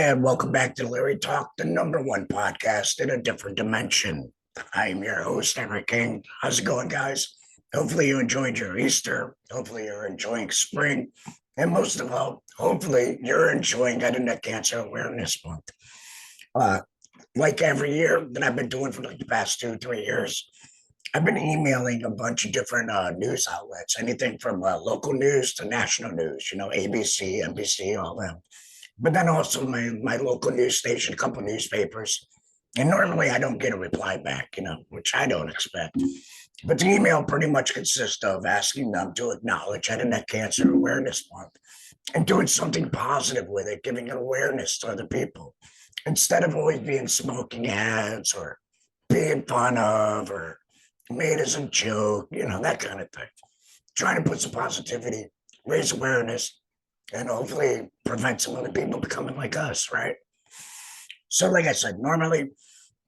And welcome back to Lary Talk, the #1 podcast in a different dimension. I am your host, Eric King. How's it going, guys? Hopefully you enjoyed your Easter. Hopefully you're enjoying spring. And most of all, hopefully you're enjoying Head and Neck Cancer Awareness Month. Like every year that I've been doing for like the past 2-3 years, I've been emailing a bunch of different news outlets, anything from local news to national news, ABC, NBC, all them. But then also my local news station, a couple newspapers. And normally I don't get a reply back, which I don't expect. But the email pretty much consists of asking them to acknowledge Head and Neck Cancer Awareness Month and doing something positive with it, giving an awareness to other people instead of always being smoking ads or being fun of or made as a joke, that kind of thing. Trying to put some positivity, raise awareness, and hopefully prevent some other people becoming like us, right? So like I said, normally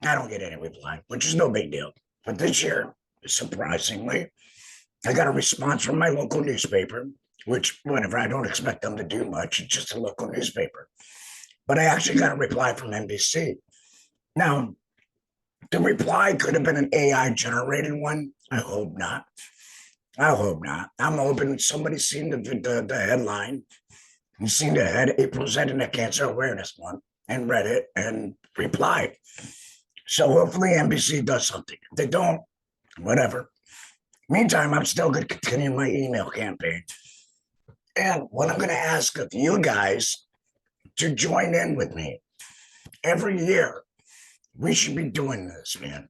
I don't get any reply, which is no big deal. But this year, surprisingly, I got a response from my local newspaper, which whenever I don't expect them to do much, it's just a local newspaper. But I actually got a reply from NBC. Now, the reply could have been an AI generated one. I hope not. I'm hoping somebody's seen the headline and seen the April's Head and Neck Cancer Awareness Month and read it and replied. So hopefully NBC does something. If they don't, whatever. Meantime, I'm still going to continue my email campaign. And what I'm going to ask of you guys to join in with me every year, we should be doing this, man.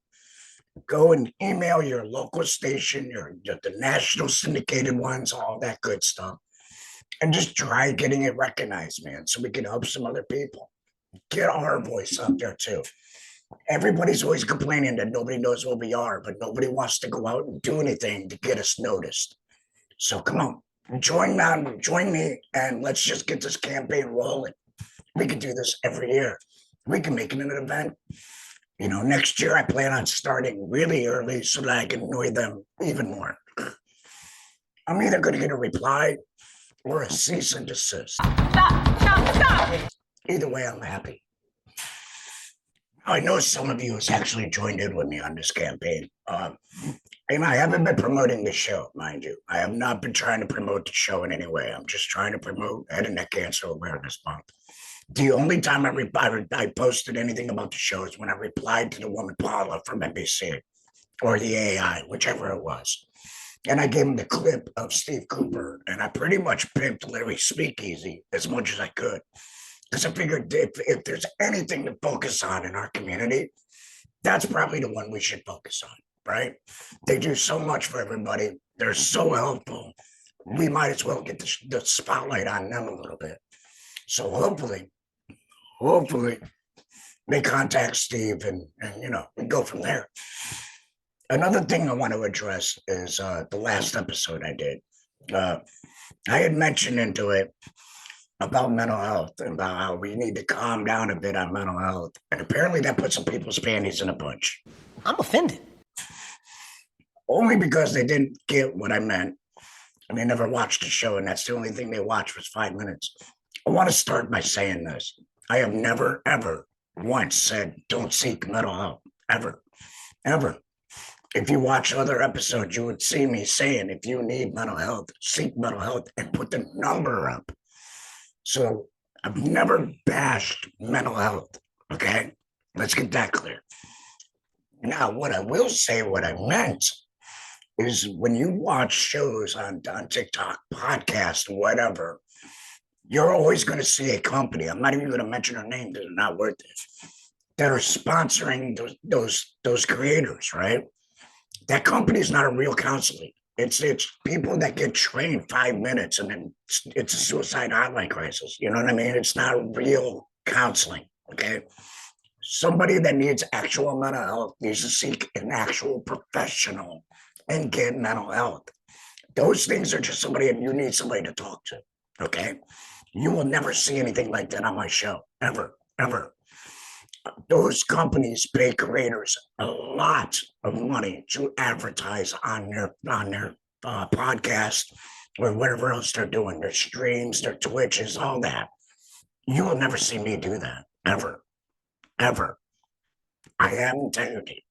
Go and email your local station, the national syndicated ones, all that good stuff. And just try getting it recognized, man, so we can help some other people. Get our voice out there too. Everybody's always complaining that nobody knows where we are, but nobody wants to go out and do anything to get us noticed. So come on, join me, and let's just get this campaign rolling. We can do this every year. We can make it an event. Next year I plan on starting really early so that I can annoy them even more. I'm either going to get a reply or a cease and desist. Stop. Either way, I'm happy. I know some of you has actually joined in with me on this campaign. And I haven't been promoting the show, mind you. I have not been trying to promote the show in any way. I'm just trying to promote Head and Neck Cancer Awareness Month. The only time I posted anything about the show is when I replied to the woman Paula from NBC or the AI, whichever it was. And I gave him the clip of Steve Cooper, and I pretty much pimped Larry's speakeasy as much as I could. Because I figured if there's anything to focus on in our community, that's probably the one we should focus on, right? They do so much for everybody. They're so helpful. We might as well get the spotlight on them a little bit. So hopefully, they contact Steve and we go from there. Another thing I want to address is the last episode I did. I had mentioned into it about mental health and about how we need to calm down a bit on mental health. And apparently that put some people's panties in a bunch. I'm offended. Only because they didn't get what I meant. And they never watched the show, and that's the only thing they watched was 5 minutes. I want to start by saying this. I have never, ever once said, don't seek mental health. Ever. If you watch other episodes, you would see me saying, if you need mental health, seek mental health and put the number up. So I've never bashed mental health. Okay. Let's get that clear. Now, what I will say, what I meant is when you watch shows on TikTok, podcast, whatever, you're always going to see a company. I'm not even going to mention their name because they're not worth it. That are sponsoring those creators, right? That company is not a real counseling. It's people that get trained 5 minutes and then it's a suicide hotline crisis. You know what I mean? It's not real counseling. Okay. Somebody that needs actual mental health needs to seek an actual professional and get mental health. Those things are just somebody, and you need somebody to talk to. Okay. You will never see anything like that on my show, ever. Those companies pay creators a lot of money to advertise on their podcast or whatever else they're doing, their streams, their Twitches, all that. You will never see me do that. Ever. Ever. I have integrity.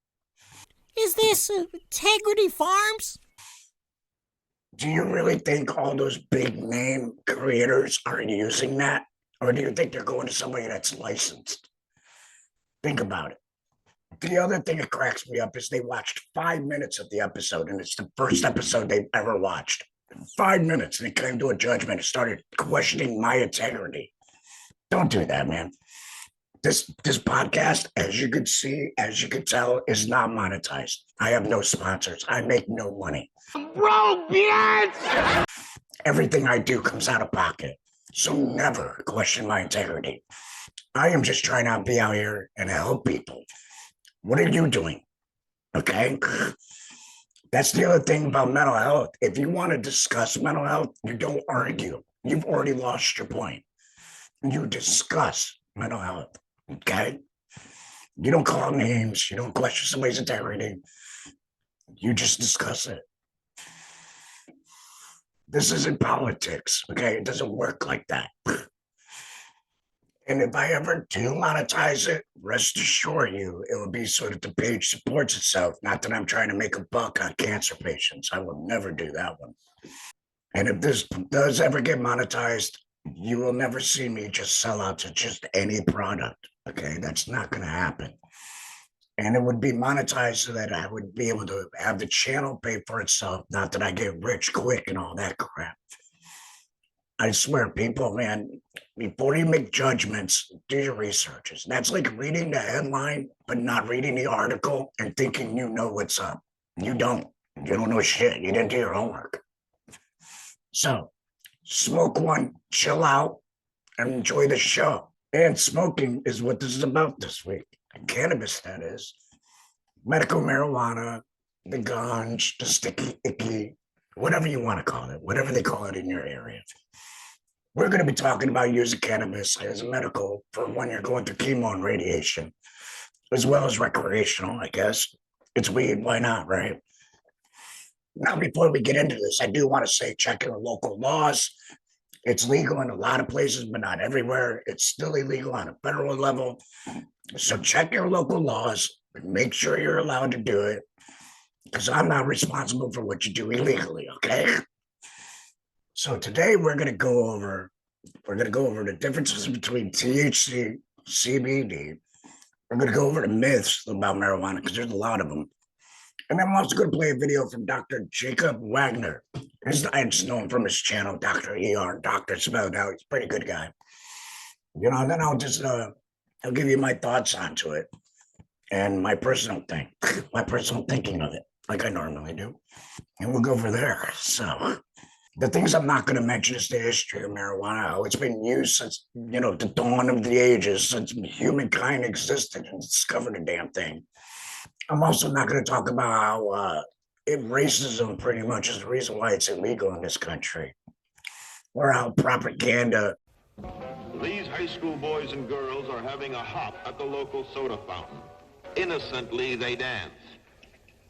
Is this Integrity Farms? Do you really think all those big name creators are using that? Or do you think they're going to somebody that's licensed? Think about it. The other thing that cracks me up is they watched 5 minutes of the episode, and it's the first episode they've ever watched. 5 minutes, and they came to a judgment and started questioning my integrity. Don't do that, man. This podcast, as you could see, as you could tell, is not monetized. I have no sponsors. I make no money. Bro, bitch! Everything I do comes out of pocket. So never question my integrity. I am just trying to be out here and help people. What are you doing? Okay. That's the other thing about mental health. If you want to discuss mental health, you don't argue. You've already lost your point. You discuss mental health. Okay. You don't call names. You don't question somebody's integrity. You just discuss it. This isn't politics. Okay. It doesn't work like that. And if I ever do monetize it, rest assured you, it will be so that the page supports itself. Not that I'm trying to make a buck on cancer patients. I will never do that one. And if this does ever get monetized, you will never see me just sell out to just any product. Okay, that's not going to happen. And it would be monetized so that I would be able to have the channel pay for itself. Not that I get rich quick and all that crap. I swear, people, man, before you make judgments, do your researches. That's like reading the headline, but not reading the article and thinking you know what's up. You don't. You don't know shit. You didn't do your homework. So smoke one, chill out, and enjoy the show. And smoking is what this is about this week. Cannabis, that is. Medical marijuana, the ganj, the sticky icky, whatever you want to call it, whatever they call it in your area. We're going to be talking about using cannabis as a medical for when you're going through chemo and radiation, as well as recreational, I guess. It's weed, why not, right? Now, before we get into this, I do want to say check your local laws. It's legal in a lot of places, but not everywhere. It's still illegal on a federal level. So check your local laws and make sure you're allowed to do it, because I'm not responsible for what you do illegally, okay? So today we're going to go over the differences between THC, CBD. We're going to go over the myths about marijuana, because there's a lot of them. And I'm also going to play a video from Dr. Jacob Wagner. I just know him from his channel, Dr. ER, Dr. Spelled Out. He's a pretty good guy. You know, and then I'll just I'll give you my thoughts onto it and my personal thinking of it, like I normally do. And we'll go over there. So the things I'm not going to mention is the history of marijuana, how it's been used since, the dawn of the ages, since humankind existed and discovered the damn thing. I'm also not going to talk about how racism pretty much is the reason why it's illegal in this country, or how propaganda. These high school boys and girls are having a hop at the local soda fountain. Innocently they dance.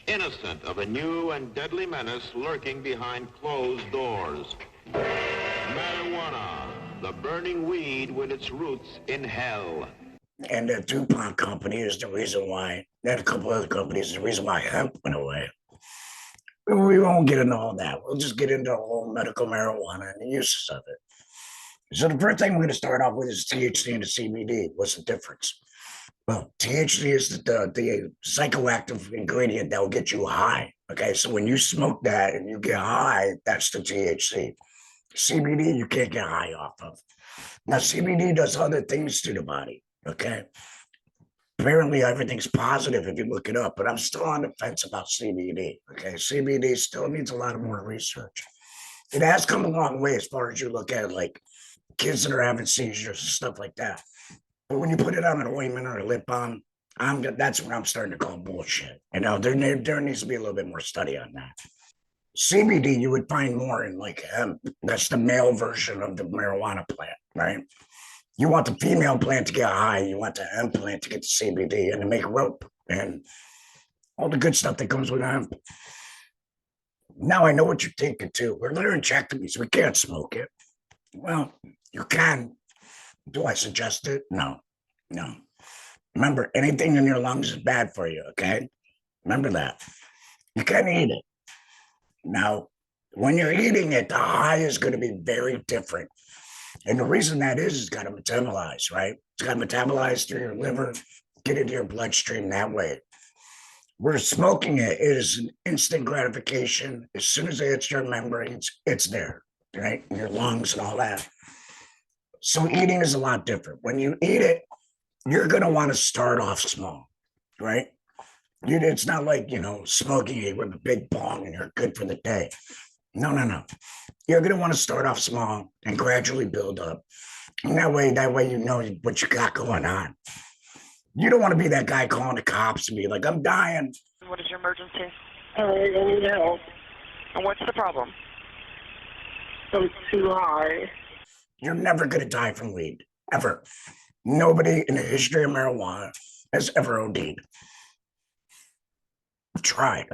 Innocent of a new and deadly menace lurking behind closed doors. Marijuana, the burning weed with its roots in hell. And the DuPont company is the reason why, and a couple other companies is the reason why hemp went away. We won't get into all that. We'll just get into the whole medical marijuana and the uses of it. So the first thing we're going to start off with is THC and the CBD. What's the difference? Well, THC is the psychoactive ingredient that will get you high. Okay, so when you smoke that and you get high, that's the THC. CBD, you can't get high off of. Now, CBD does other things to the body. Okay. Apparently, everything's positive if you look it up, but I'm still on the fence about CBD. Okay. CBD still needs a lot of more research. It has come a long way as far as you look at like kids that are having seizures and stuff like that. But when you put it on an ointment or a lip balm, that's when I'm starting to call bullshit. There needs to be a little bit more study on that. CBD, you would find more in like hemp. That's the male version of the marijuana plant, right? You want the female plant to get high. You want the hemp plant to get the CBD and to make rope and all the good stuff that comes with hemp. Now I know what you're thinking too. We're laryngectomees. We can't smoke it. Well, you can, Do I suggest it? No, no. Remember, anything in your lungs is bad for you, okay? Remember that. You can't eat it. Now, when you're eating it, the high is going to be very different. And the reason that is it's got to metabolize, right? It's got to metabolize through your liver, get into your bloodstream that way. Where smoking it is an instant gratification. As soon as it hits your membranes, it's there, right? In your lungs and all that. So eating is a lot different. When you eat it, you're going to want to start off small, right? It's not like, smoking it with a big bong and you're good for the day. No, no, no. You're going to want to start off small and gradually build up. And that way, you know what you got going on. You don't want to be that guy calling the cops and be like, I'm dying. What is your emergency? I need help. And what's the problem? I'm too high. You're never going to die from weed, ever. Nobody in the history of marijuana has ever OD'd. Tried.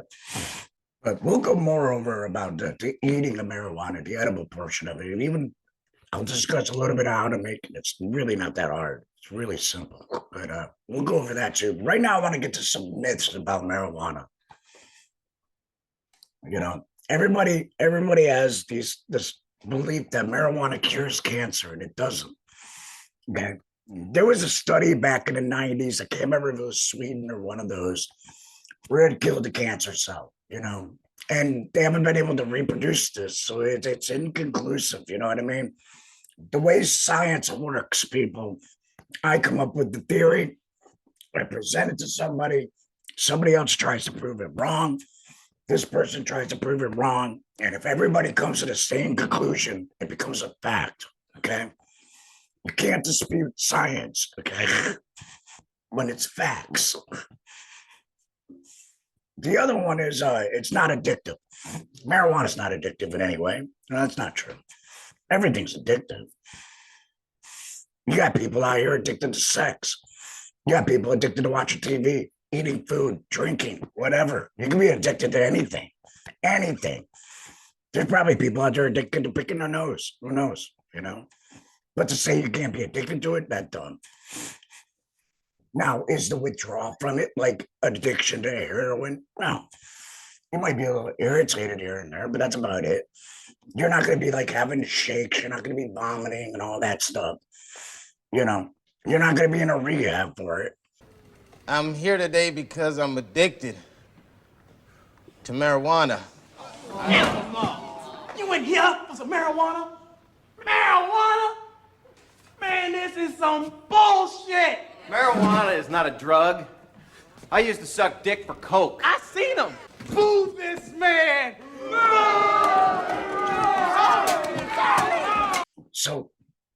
But we'll go more over about the eating of marijuana, the edible portion of it. And even I'll discuss a little bit of how to make it. It's really not that hard. It's really simple. But we'll go over that too. Right now, I want to get to some myths about marijuana. Everybody has this belief that marijuana cures cancer, and it doesn't. Okay. There was a study back in the 90s. I can't remember if it was Sweden or one of those, where it killed the cancer cell, and they haven't been able to reproduce this. So it's inconclusive. You know what I mean? The way science works, people, I come up with the theory, I present it to somebody else tries to prove it wrong. This person tries to prove it wrong. And if everybody comes to the same conclusion, it becomes a fact. Okay. You can't dispute science, okay, when it's facts. The other one is it's not addictive. Marijuana is not addictive in any way. No, that's not true. Everything's addictive. You got people out here addicted to sex. You got people addicted to watching TV, eating food, drinking, whatever. You can be addicted to anything. Anything. There's probably people out there addicted to picking their nose. Who knows, But to say you can't be addicted to it, that's dumb. Now, is the withdrawal from it like addiction to heroin? No. You might be a little irritated here and there, but that's about it. You're not going to be like having shakes. You're not going to be vomiting and all that stuff. You're not going to be in a rehab for it. I'm here today because I'm addicted to marijuana. You in here for some marijuana? Marijuana? Man, this is some bullshit. Marijuana is not a drug. I used to suck dick for coke. I seen him. Boo this man. So,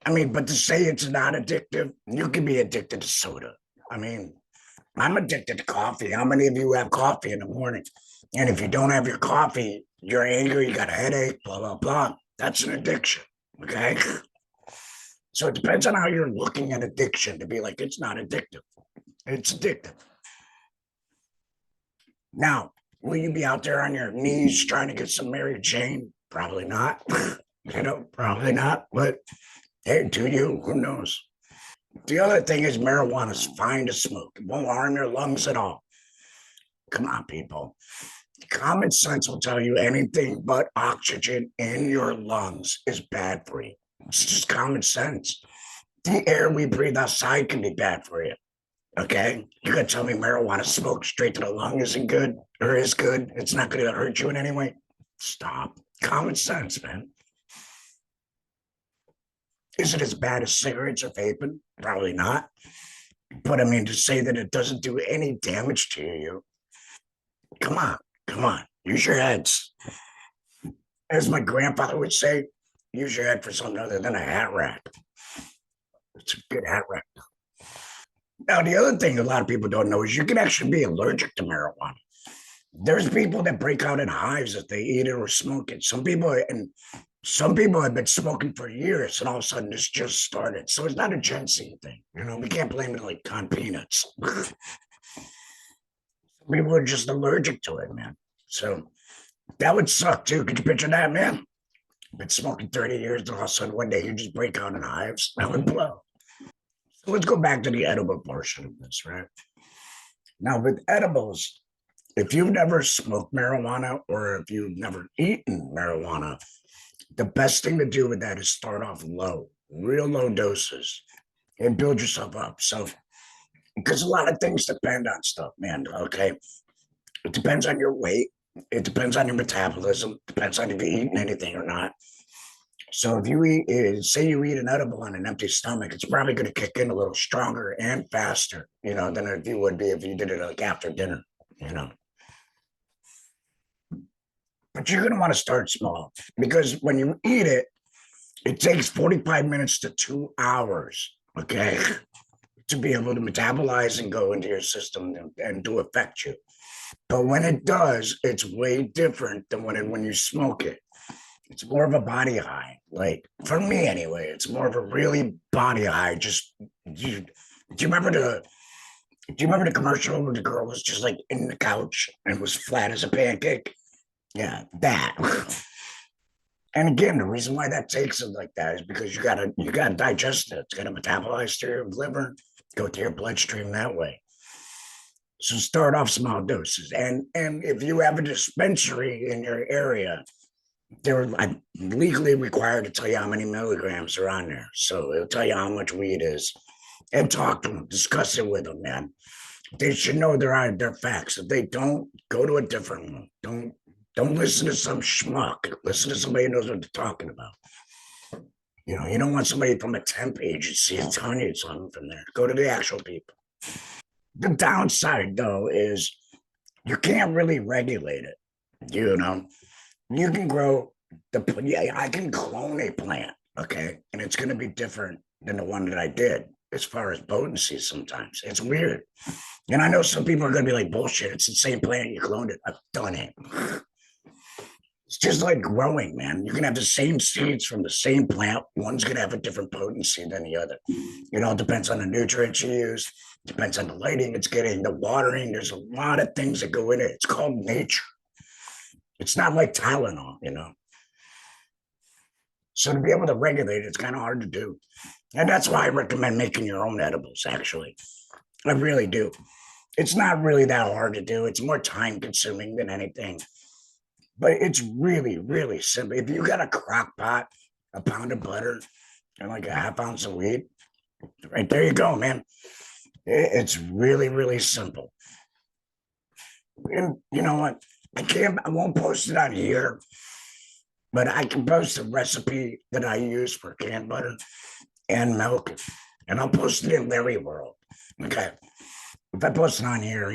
but to say it's not addictive, you can be addicted to soda. I'm addicted to coffee. How many of you have coffee in the morning? And if you don't have your coffee, you're angry, you got a headache, blah, blah, blah. That's an addiction, okay? So it depends on how you're looking at addiction to be like, it's not addictive. It's addictive. Now, will you be out there on your knees trying to get some Mary Jane? Probably not. Probably not. But hey, do you? Who knows? The other thing is marijuana is fine to smoke. It won't harm your lungs at all. Come on, people. Common sense will tell you anything but oxygen in your lungs is bad for you. It's just common sense. The air we breathe outside can be bad for you. Okay? You gotta tell me marijuana smoke straight to the lung isn't good or is good. It's not gonna hurt you in any way. Stop. Common sense, man. Is it as bad as cigarettes or vaping? Probably not. But to say that it doesn't do any damage to you, come on, use your heads. As my grandfather would say, use your head for something other than a hat rack. It's a good hat rack. Now, the other thing a lot of people don't know is you can actually be allergic to marijuana. There's people that break out in hives if they eat it or smoke it. Some people have been smoking for years, and all of a sudden this just started. So it's not a Gen Z thing. We can't blame it like on peanuts. People are just allergic to it, man. So that would suck too. Could you picture that, man? Been smoking 30 years, and all of a sudden one day you just break out in hives. That would blow. So let's go back to the edible portion of this, right? Now, with edibles, if you've never smoked marijuana or if you've never eaten marijuana, the best thing to do with that is start off low, real low doses, and build yourself up. So, because a lot of things depend on stuff, man. Okay. It depends on your weight. It depends on your metabolism. Depends on if you've eaten anything or not. So if you eat, say you eat an edible on an empty stomach, it's probably going to kick in a little stronger and faster, than if you would be if you did it like after dinner, But you're going to want to start small because when you eat it, it takes 45 minutes to 2 hours, okay, to be able to metabolize and go into your system and to affect you. But when it does, it's way different than when you smoke it. It's more of a body high. Like for me anyway, it's more of a really body high. Just do you remember the commercial where the girl was just like in the couch and was flat as a pancake? Yeah, that. And again, the reason why that takes it like that is because you gotta digest it. It's gotta metabolize through your liver, go through your bloodstream that way. So start off small doses. And if you have a dispensary in your area, they're legally required to tell you how many milligrams are on there. So it'll tell you how much weed is. And talk to them, discuss it with them, man. They should know their facts. If they don't, go to a different one. Don't listen to some schmuck. Listen to somebody who knows what they're talking about. You don't want somebody from a temp agency telling you something from there. Go to the actual people. The downside, though, is you can't really regulate it. You can grow I can clone a plant, okay? And it's going to be different than the one that I did as far as potency sometimes. It's weird. And I know some people are going to be like, bullshit, it's the same plant, you cloned it. I've done it. It's just like growing, man. You can have the same seeds from the same plant. One's going to have a different potency than the other. It depends on the nutrients you use. Depends on the lighting it's getting, the watering. There's a lot of things that go in it. It's called nature. It's not like Tylenol, So to be able to regulate it, it's kind of hard to do. And that's why I recommend making your own edibles, actually. I really do. It's not really that hard to do. It's more time consuming than anything. But it's really, really simple. If you got a crock pot, a pound of butter, and like a half ounce of weed, right there you go, man. It's really, really simple. And you know what? I won't post it on here, but I can post a recipe that I use for canned butter and milk, and I'll post it in Lary World. Okay. If I post it on here,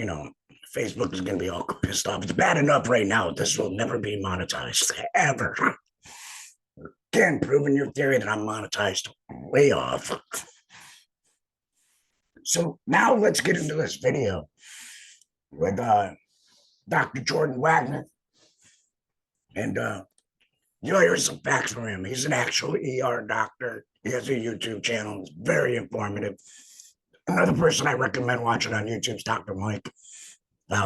Facebook is going to be all pissed off. It's bad enough right now. This will never be monetized, ever. Again, proving your theory that I'm monetized way off. So now let's get into this video with Dr. Jordan Wagner. And here's some facts from him. He's an actual ER doctor. He has a YouTube channel. It's very informative. Another person I recommend watching on YouTube is Dr. Mike.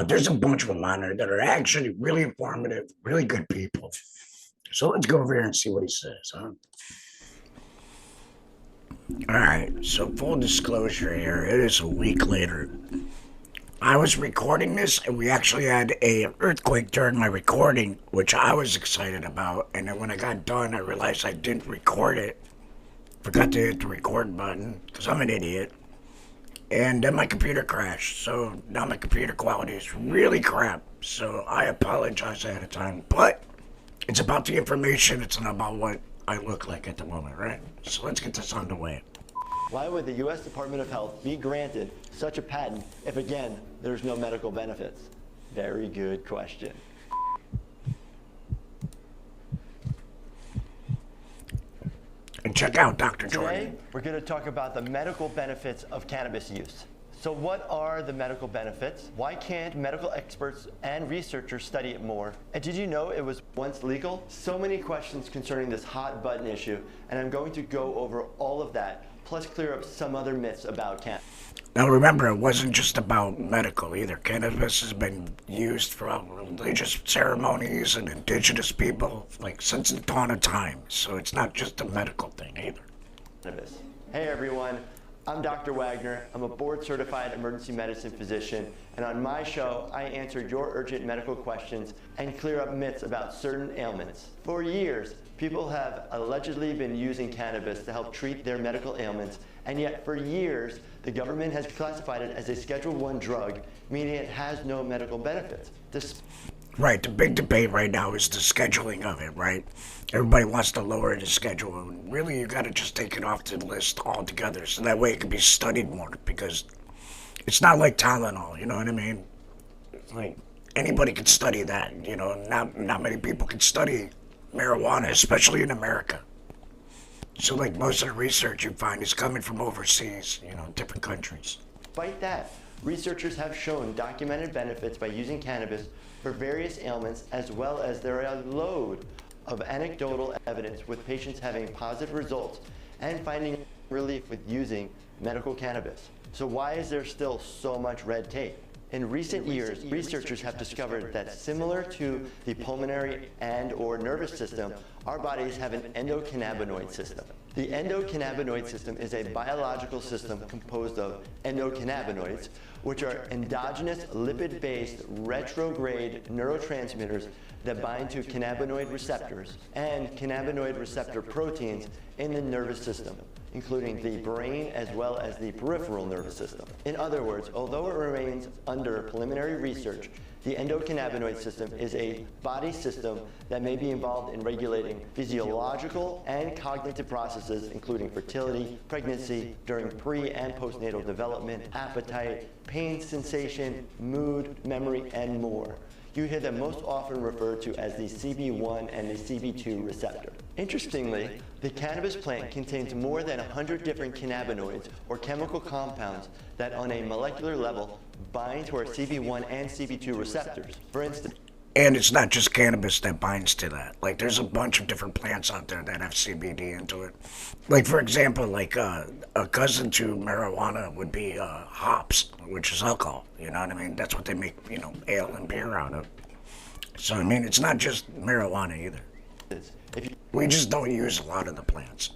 There's a bunch of them on there that are actually really informative, really good people. So let's go over here and see what he says, huh? All right, so full disclosure here, it is a week later. I was recording this, and we actually had an earthquake during my recording, which I was excited about. And then when I got done, I realized I didn't record it. Forgot to hit the record button, because I'm an idiot. And then my computer crashed, so now my computer quality is really crap. So I apologize ahead of time, but it's about the information. It's not about what I look like at the moment, right? So let's get this on the way. Why would the U.S. Department of Health be granted such a patent if, again, there's no medical benefits? Very good question. And check out Dr. Jordan. Today, we're going to talk about the medical benefits of cannabis use. So what are the medical benefits? Why can't medical experts and researchers study it more? And did you know it was once legal? So many questions concerning this hot button issue, and I'm going to go over all of that, plus clear up some other myths about cannabis. Now remember, it wasn't just about medical either. Cannabis has been used for religious ceremonies and indigenous people, like since the dawn of time. So it's not just a medical thing either. Cannabis. Hey everyone, I'm Dr. Wagner. I'm a board-certified emergency medicine physician, and on my show, I answer your urgent medical questions and clear up myths about certain ailments. For years, people have allegedly been using cannabis to help treat their medical ailments, and yet for years, the government has classified it as a Schedule I drug, meaning it has no medical benefits. Right, the big debate right now is the scheduling of it, right? Everybody wants to lower the schedule, and really you gotta just take it off the list altogether, so that way it can be studied more, because it's not like Tylenol, you know what I mean? Like, anybody can study that, you know, not many people can study marijuana, especially in America. So like most of the research you find is coming from overseas, you know, different countries. Despite that, researchers have shown documented benefits by using cannabis for various ailments, as well as there are a load of anecdotal evidence with patients having positive results and finding relief with using medical cannabis. So why is there still so much red tape? In recent years, researchers have discovered that similar to the pulmonary and/or nervous system, our bodies have an endocannabinoid system. The endocannabinoid system is a biological system composed of endocannabinoids, which are endogenous lipid-based retrograde neurotransmitters that bind to cannabinoid receptors and cannabinoid receptor proteins in the nervous system, including the brain as well as the peripheral nervous system. In other words, although it remains under preliminary research, the endocannabinoid system is a body system that may be involved in regulating physiological and cognitive processes, including fertility, pregnancy, during pre- and postnatal development, appetite, pain sensation, mood, memory, and more. You hear them most often referred to as the CB1 and the CB2 receptor. Interestingly, the cannabis plant contains more than 100 different cannabinoids or chemical compounds that on a molecular level bind to our CB1 and CB2 receptors. For instance, and it's not just cannabis that binds to that. Like, there's a bunch of different plants out there that have CBD into it. Like, for example, like a cousin to marijuana would be hops, which is alcohol. You know what I mean? That's what they make, you know, ale and beer out of. So, I mean, it's not just marijuana either. We just don't use a lot of the plants.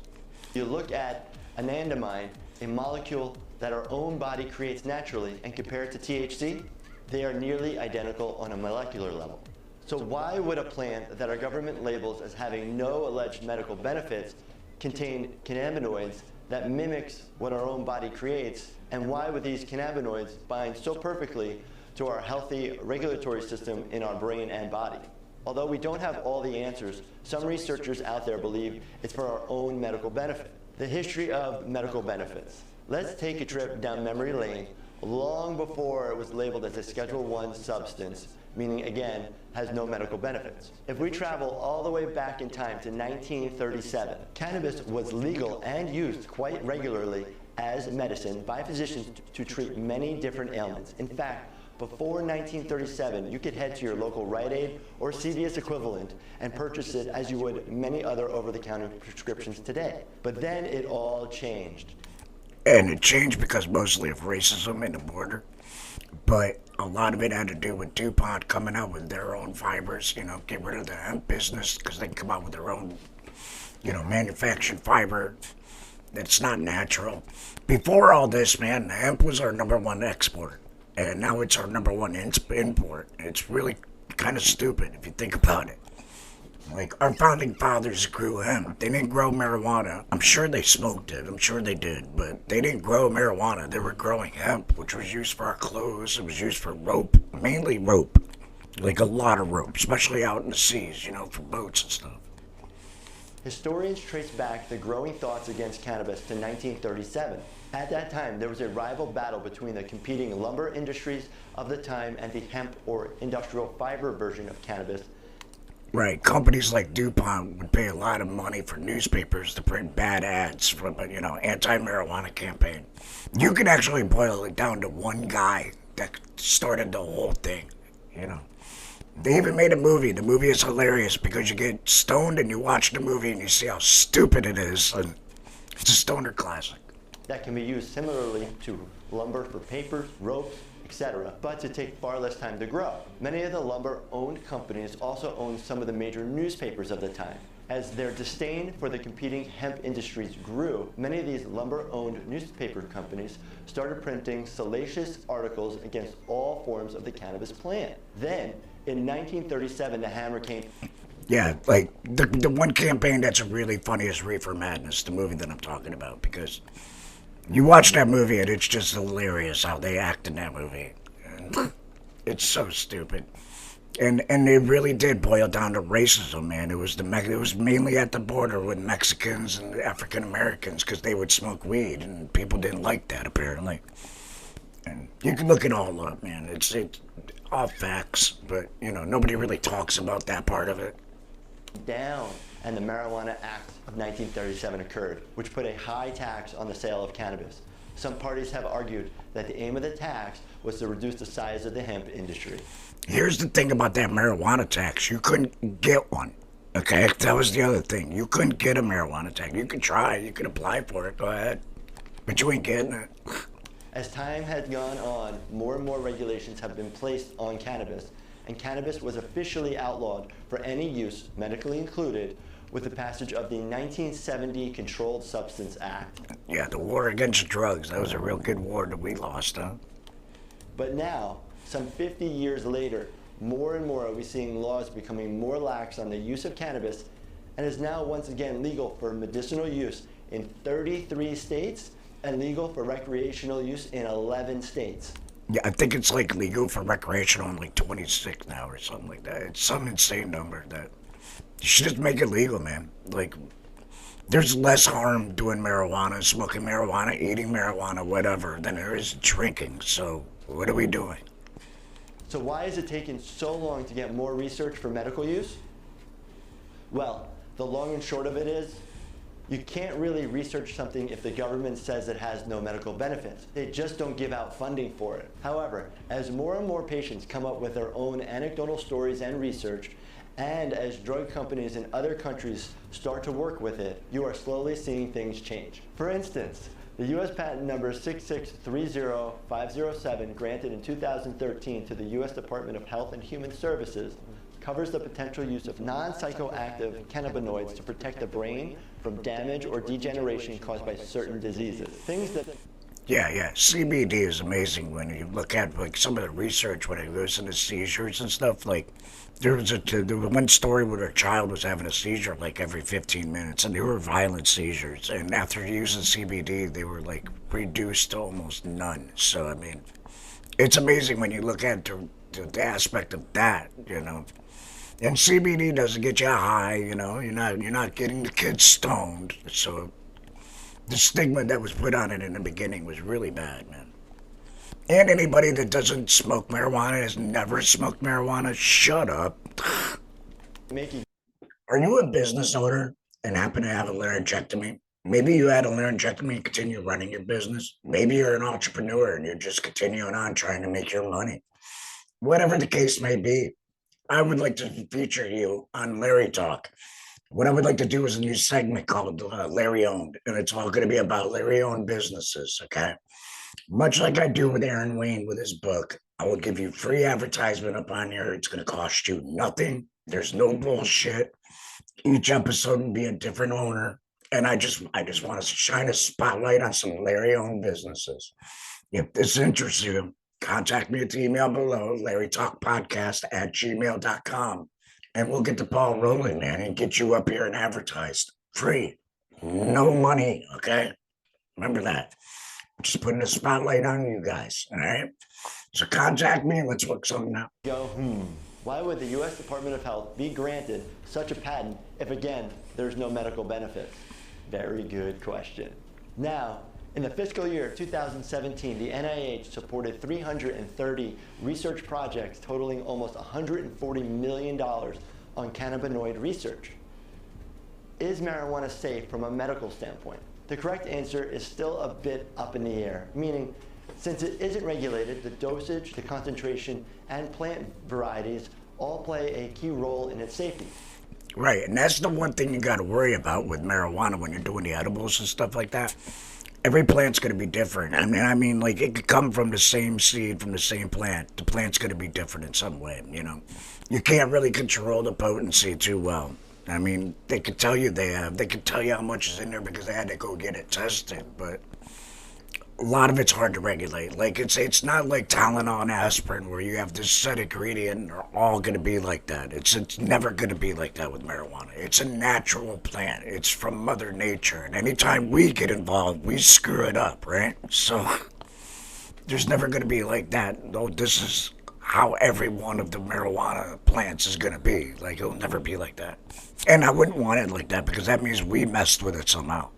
You look at anandamide, a molecule that our own body creates naturally, and compare it to THC, they are nearly identical on a molecular level. So why would a plant that our government labels as having no alleged medical benefits contain cannabinoids that mimics what our own body creates, and why would these cannabinoids bind so perfectly to our healthy regulatory system in our brain and body? Although we don't have all the answers, some researchers out there believe it's for our own medical benefit. The history of medical benefits. Let's take a trip down memory lane long before it was labeled as a Schedule I substance, meaning, again, has no medical benefits. If we travel all the way back in time to 1937, cannabis was legal and used quite regularly as medicine by physicians to treat many different ailments. In fact, before 1937, you could head to your local Rite Aid or CVS equivalent and purchase it as you would many other over-the-counter prescriptions today. But then it all changed. And it changed because mostly of racism in the border. But a lot of it had to do with DuPont coming out with their own fibers, you know, get rid of the hemp business because they can come out with their own, you know, manufactured fiber that's not natural. Before all this, man, hemp was our #1 export. And now it's our #1 import. It's really kind of stupid if you think about it. Like, our founding fathers grew hemp. They didn't grow marijuana. I'm sure they smoked it. I'm sure they did. But they didn't grow marijuana. They were growing hemp, which was used for our clothes. It was used for rope. Mainly rope. Like a lot of rope, especially out in the seas, you know, for boats and stuff. Historians trace back the growing thoughts against cannabis to 1937. At that time, there was a rival battle between the competing lumber industries of the time and the hemp or industrial fiber version of cannabis. Right, companies like DuPont would pay a lot of money for newspapers to print bad ads for a, you know, anti-marijuana campaign. You could actually boil it down to one guy that started the whole thing, you know. They even made a movie. The movie is hilarious because you get stoned and you watch the movie and you see how stupid it is. And it's a stoner classic. That can be used similarly to lumber for papers, ropes, etc., but to take far less time to grow. Many of the lumber-owned companies also owned some of the major newspapers of the time. As their disdain for the competing hemp industries grew, many of these lumber-owned newspaper companies started printing salacious articles against all forms of the cannabis plant. Then, in 1937, the hammer came. Yeah, like the one campaign that's really funny is Reefer Madness, the movie that I'm talking about, because you watch that movie and it's just hilarious how they act in that movie. And it's so stupid. And it really did boil down to racism, man. It was mainly at the border with Mexicans and African Americans because they would smoke weed, and people didn't like that apparently. And you can look it all up, man. It's all facts, but nobody really talks about that part of it. Down, and the Marijuana Act of 1937 occurred, which put a high tax on the sale of cannabis. Some parties have argued that the aim of the tax was to reduce the size of the hemp industry. Here's the thing about that marijuana tax. You couldn't get one, okay? That was the other thing. You couldn't get a marijuana tax. You could try. You could apply for it. Go ahead. But you ain't getting it. As time had gone on, more and more regulations have been placed on cannabis, and cannabis was officially outlawed for any use, medically included, with the passage of the 1970 Controlled Substance Act. Yeah, the war against drugs. That was a real good war that we lost, huh? But now, some 50 years later, more and more are we seeing laws becoming more lax on the use of cannabis, and is now once again legal for medicinal use in 33 states and legal for recreational use in 11 states. Yeah, I think it's like legal for recreational in like 26 now or something like that. It's some insane number that you should just make it legal, man. Like, there's less harm doing marijuana, smoking marijuana, eating marijuana, whatever, than there is drinking. So what are we doing? So why is it taking so long to get more research for medical use? Well, the long and short of it is, you can't really research something if the government says it has no medical benefits. They just don't give out funding for it. However, as more and more patients come up with their own anecdotal stories and research, and as drug companies in other countries start to work with it, you are slowly seeing things change. For instance, the U.S. patent number 6630507, granted in 2013 to the U.S. Department of Health and Human Services, covers the potential use of non-psychoactive cannabinoids to protect the brain from damage or degeneration caused by certain diseases. Things that... Yeah. CBD is amazing when you look at like some of the research when it goes into seizures and stuff. Like there was one story where a child was having a seizure like every 15 minutes, and they were violent seizures. And after using CBD, they were like reduced to almost none. So I mean, it's amazing when you look at the aspect of that, And CBD doesn't get you high, you're not getting the kids stoned. So the stigma that was put on it in the beginning was really bad, man. And anybody that doesn't smoke marijuana, has never smoked marijuana, shut up. Are you a business owner and happen to have a laryngectomy? Maybe you had a laryngectomy and continue running your business. Maybe you're an entrepreneur and you're just continuing on trying to make your money. Whatever the case may be, I would like to feature you on Lary Talk. What I would like to do is a new segment called Larry Owned, and it's all going to be about Larry owned businesses, okay? Much like I do with Aaron Wayne with his book, I will give you free advertisement up on here. It's going to cost you nothing. There's no bullshit. Each episode will be a different owner, and I just want to shine a spotlight on some Larry owned businesses. If this interests you, contact me at the email below, larytalkpodcast@gmail.com. And we'll get the ball rolling, man, and get you up here and advertised. Free. No money, okay? Remember that. I'm just putting a spotlight on you guys, all right? So contact me and let's work something out. Why would the U.S. Department of Health be granted such a patent if, again, there's no medical benefits? Very good question. Now, in the fiscal year 2017, the NIH supported 330 research projects totaling almost $140 million on cannabinoid research. Is marijuana safe from a medical standpoint? The correct answer is still a bit up in the air, meaning since it isn't regulated, the dosage, the concentration, and plant varieties all play a key role in its safety. Right, and that's the one thing you got to worry about with marijuana when you're doing the edibles and stuff like that. Every plant's going to be different. I mean, like, it could come from the same seed, from the same plant. The plant's going to be different in some way, You can't really control the potency too well. I mean, they could tell you they have. They could tell you how much is in there because they had to go get it tested. But a lot of it's hard to regulate. Like it's not like Tylenol and aspirin where you have this set ingredient and they're all gonna be like that. It's never gonna be like that with marijuana. It's a natural plant. It's from Mother Nature, and anytime we get involved, we screw it up, right? So there's never gonna be like that. Though this is how every one of the marijuana plants is gonna be. Like it'll never be like that. And I wouldn't want it like that because that means we messed with it somehow.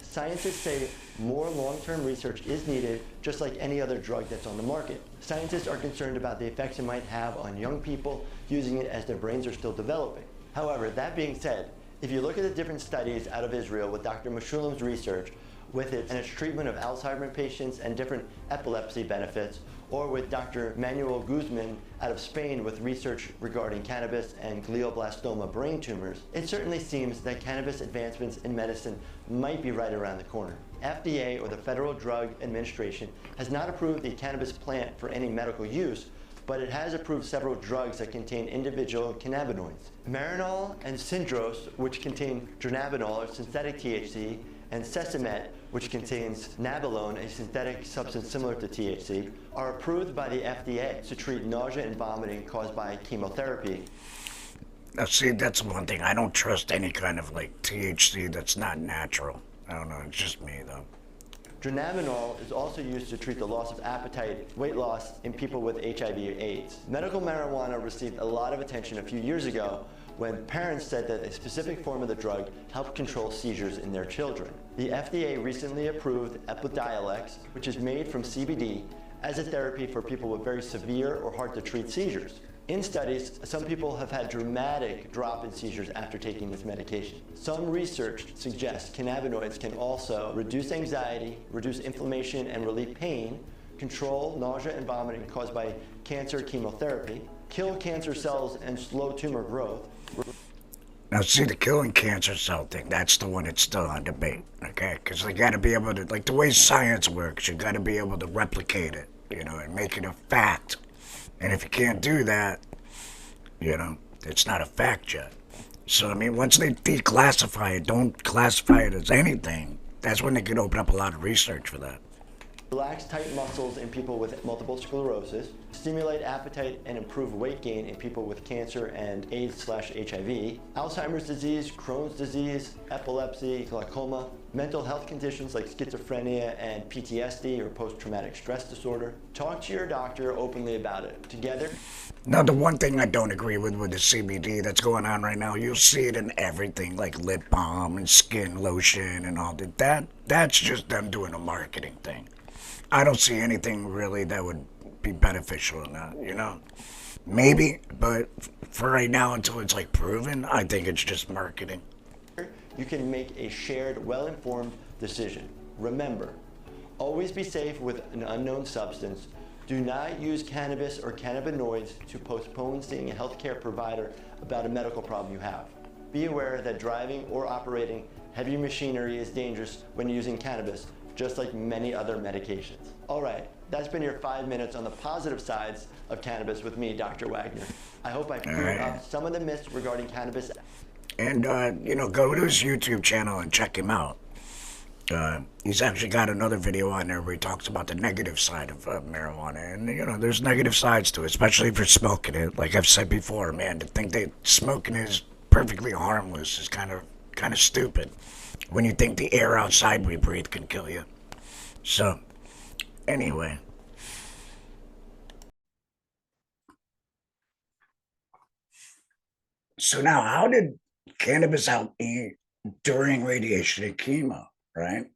Scientists say more long-term research is needed, just like any other drug that's on the market. Scientists are concerned about the effects it might have on young people using it as their brains are still developing. However, that being said, if you look at the different studies out of Israel with Dr. Meshulam's research, with it and its treatment of Alzheimer's patients and different epilepsy benefits, or with Dr. Manuel Guzman out of Spain with research regarding cannabis and glioblastoma brain tumors, it certainly seems that cannabis advancements in medicine might be right around the corner. FDA, or the Federal Drug Administration, has not approved the cannabis plant for any medical use, but it has approved several drugs that contain individual cannabinoids. Marinol and Syndrose, which contain dronabinol or synthetic THC, and Sesamet, which contains nabilone, a synthetic substance similar to THC, are approved by the FDA to treat nausea and vomiting caused by chemotherapy. Now, see, that's one thing. I don't trust any kind of like THC that's not natural. I don't know. It's just me, though. Dronabinol is also used to treat the loss of appetite, weight loss in people with HIV/AIDS. Medical marijuana received a lot of attention a few years ago when parents said that a specific form of the drug helped control seizures in their children. The FDA recently approved Epidiolex, which is made from CBD, as a therapy for people with very severe or hard-to-treat seizures. In studies, some people have had dramatic drop in seizures after taking this medication. Some research suggests cannabinoids can also reduce anxiety, reduce inflammation and relieve pain, control nausea and vomiting caused by cancer chemotherapy, kill cancer cells and slow tumor growth. Now, see, the killing cancer cell thing, that's the one that's still on debate, okay? Because they got to be able to, like the way science works, you got to be able to replicate it, and make it a fact. And if you can't do that, it's not a fact yet. So, I mean, once they declassify it, don't classify it as anything, that's when they can open up a lot of research for that. Relax tight muscles in people with multiple sclerosis, stimulate appetite and improve weight gain in people with cancer and AIDS/HIV, Alzheimer's disease, Crohn's disease, epilepsy, glaucoma, mental health conditions like schizophrenia and PTSD or post-traumatic stress disorder. Talk to your doctor openly about it. Together. Now, the one thing I don't agree with the CBD that's going on right now, you'll see it in everything, like lip balm and skin lotion and all that. That's just them doing a marketing thing. I don't see anything really that would be beneficial in that, Maybe, but for right now, until it's like proven, I think it's just marketing. You can make a shared, well-informed decision. Remember, always be safe with an unknown substance. Do not use cannabis or cannabinoids to postpone seeing a healthcare provider about a medical problem you have. Be aware that driving or operating heavy machinery is dangerous when using cannabis, just like many other medications. All right, that's been your 5 minutes on the positive sides of cannabis with me, Dr. Wagner. I hope I cleared up some of the myths regarding cannabis. And, go to his YouTube channel and check him out. He's actually got another video on there where he talks about the negative side of marijuana. And, there's negative sides to it, especially if you're smoking it. Like I've said before, man, to think that smoking is perfectly harmless is kind of stupid when you think the air outside we breathe can kill you. So, anyway. So now, how did cannabis help me during radiation and chemo, right?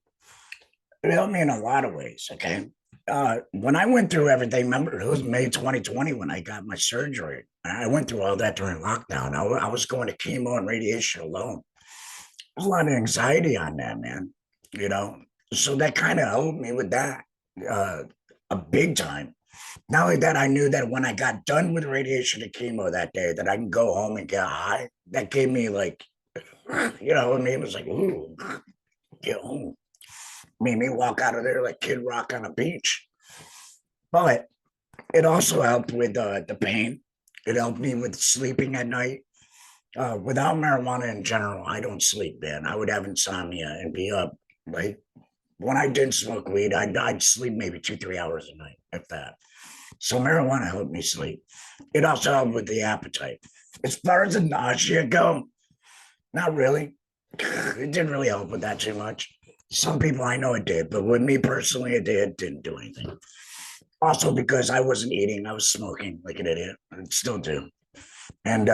It helped me in a lot of ways, okay? When I went through everything, remember, it was May 2020 when I got my surgery. I went through all that during lockdown. I was going to chemo and radiation alone. A lot of anxiety on that, man, So that kind of helped me with that a big time. Not only that, I knew that when I got done with radiation and chemo that day, that I can go home and get high. That gave me like, it was like, ooh, get home. Made me walk out of there like Kid Rock on a beach. But it also helped with the pain. It helped me with sleeping at night. Without marijuana in general, I don't sleep, man. I would have insomnia and be up. Like when I didn't smoke weed, I'd sleep maybe 2, 3 hours a night, if that. So marijuana helped me sleep. It also helped with the appetite. As far as the nausea go, not really. It didn't really help with that too much. Some people I know it did, but with me personally, it didn't do anything. Also because I wasn't eating, I was smoking like an idiot. I still do. And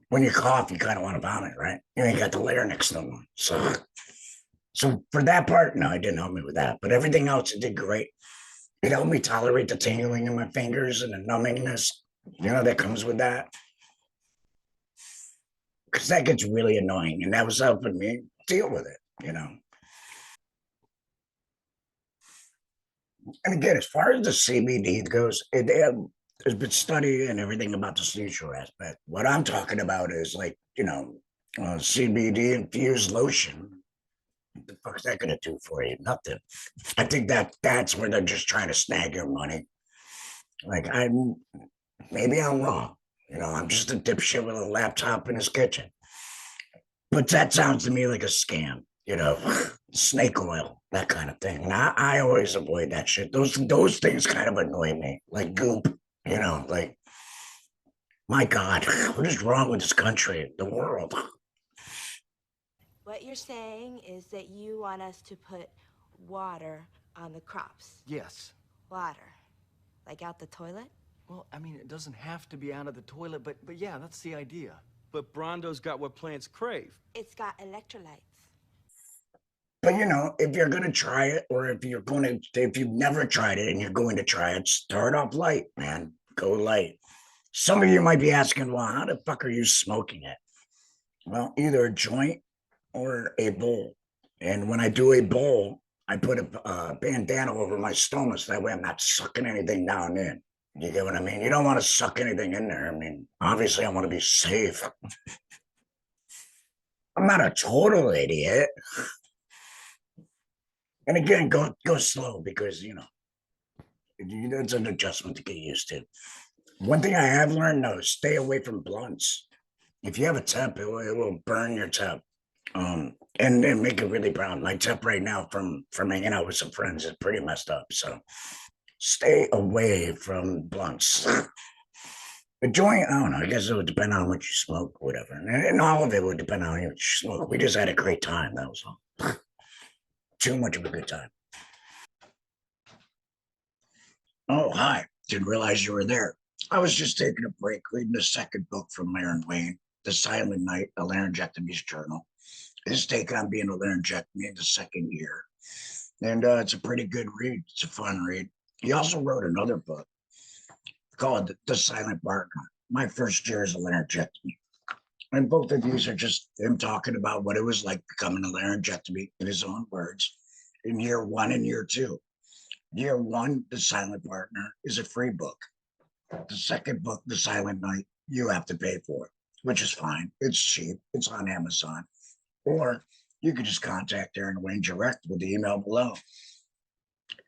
when you cough, you kind of want to vomit, right? You ain't got the larynx no more. So for that part, no, it didn't help me with that. But everything else, it did great. It helped me tolerate the tingling in my fingers and the numbingness, that comes with that. Because that gets really annoying. And that was helping me deal with it. And again, as far as the CBD goes, there's been study and everything about the seizure aspect. What I'm talking about is like, CBD infused lotion. What the fuck is that going to do for you? Nothing. I think that's where they're just trying to snag your money. Like maybe I'm wrong. I'm just a dipshit with a laptop in his kitchen. But that sounds to me like a scam, snake oil, that kind of thing. And I always avoid that shit. Those things kind of annoy me, like goop, like, my God, what is wrong with this country, the world? What you're saying is that you want us to put water on the crops. Yes. Water. Like out the toilet? Well, I mean, it doesn't have to be out of the toilet, but yeah, that's the idea. But Brondo's got what plants crave. It's got electrolytes. But if you're gonna try it, or if you've never tried it and you're going to try it, start off light, man. Go light. Some of you might be asking, well, how the fuck are you smoking it? Well, either a joint or a bowl. And when I do a bowl, I put a bandana over my stomach, so that way I'm not sucking anything down in. You get what I mean? You don't want to suck anything in there. I mean, obviously, I want to be safe. I'm not a total idiot. And again, go slow because, it's an adjustment to get used to. One thing I have learned, though, is stay away from blunts. If you have a temp, it will burn your temp. And make it really brown. My temp right now from hanging out with some friends is pretty messed up. So stay away from blunts. The joint, I don't know. I guess it would depend on what you smoke, whatever. And all of it would depend on what you smoke. We just had a great time. That was all. Too much of a good time. Oh, hi. Didn't realize you were there. I was just taking a break reading the second book from Aaron Wayne, The Silent Night, a Laryngectomees Journal. His take on being a laryngectomy in the second year. And it's a pretty good read. It's a fun read. He also wrote another book called The Silent Partner, My First Year as a Laryngectomy. And both of these are just him talking about what it was like becoming a laryngectomy in his own words in year 1 and year 2. Year 1, The Silent Partner, is a free book. The second book, The Silent Night, you have to pay for it, which is fine. It's cheap. It's on Amazon. Or you could just contact Aaron Wayne direct with the email below.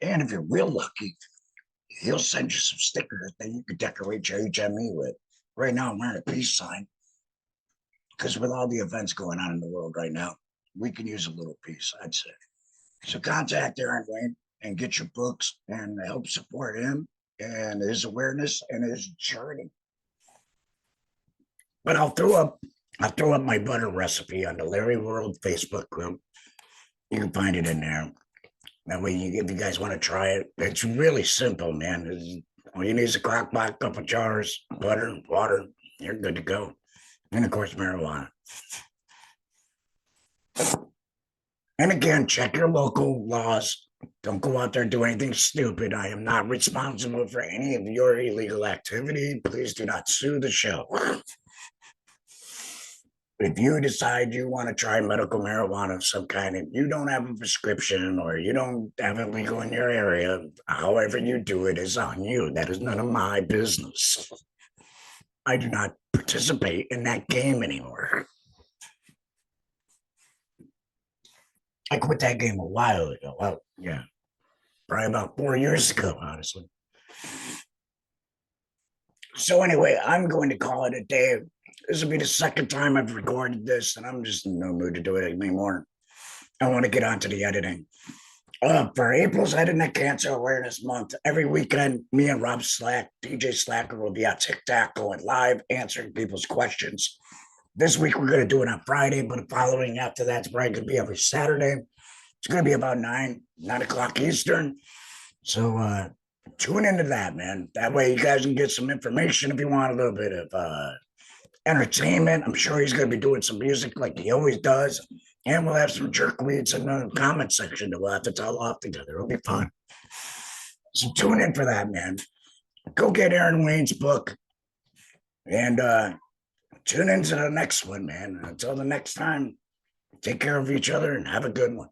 And if you're real lucky, he'll send you some stickers that you could decorate your HME with. Right now, I'm wearing a peace sign because with all the events going on in the world right now, we can use a little peace, I'd say. So contact Aaron Wayne and get your books and help support him and his awareness and his journey. But I'll throw up my butter recipe on the Larry World Facebook group. You can find it in there. That way, if you guys want to try it, it's really simple, man. All you need is a crock pot, couple jars, butter, water. You're good to go. And of course, marijuana. And again, check your local laws. Don't go out there and do anything stupid. I am not responsible for any of your illegal activity. Please do not sue the show. If you decide you want to try medical marijuana of some kind and you don't have a prescription or you don't have it legal in your area, however you do it is on you. That is none of my business. I do not participate in that game anymore. I quit that game a while ago. Well, yeah, probably about 4 years ago, honestly. So anyway, I'm going to call it a day. This will be the second time I've recorded this, and I'm just in no mood to do it anymore. I want to get on to the editing. For April's Head and Neck Cancer Awareness Month, every weekend, me and Rob Slack, DJ Slacker, will be on TikTok going live answering people's questions. This week, we're going to do it on Friday, but the following after that's probably going to be every Saturday. It's going to be about 9 o'clock Eastern. So tune into that, man. That way you guys can get some information if you want a little bit of entertainment. I'm sure he's going to be doing some music like he always does. And we'll have some jerkweeds in the comment section that we'll have to tell off together. It'll be fun. So tune in for that, man. Go get Aaron Wayne's book. And tune into the next one, man. Until the next time, take care of each other and have a good one.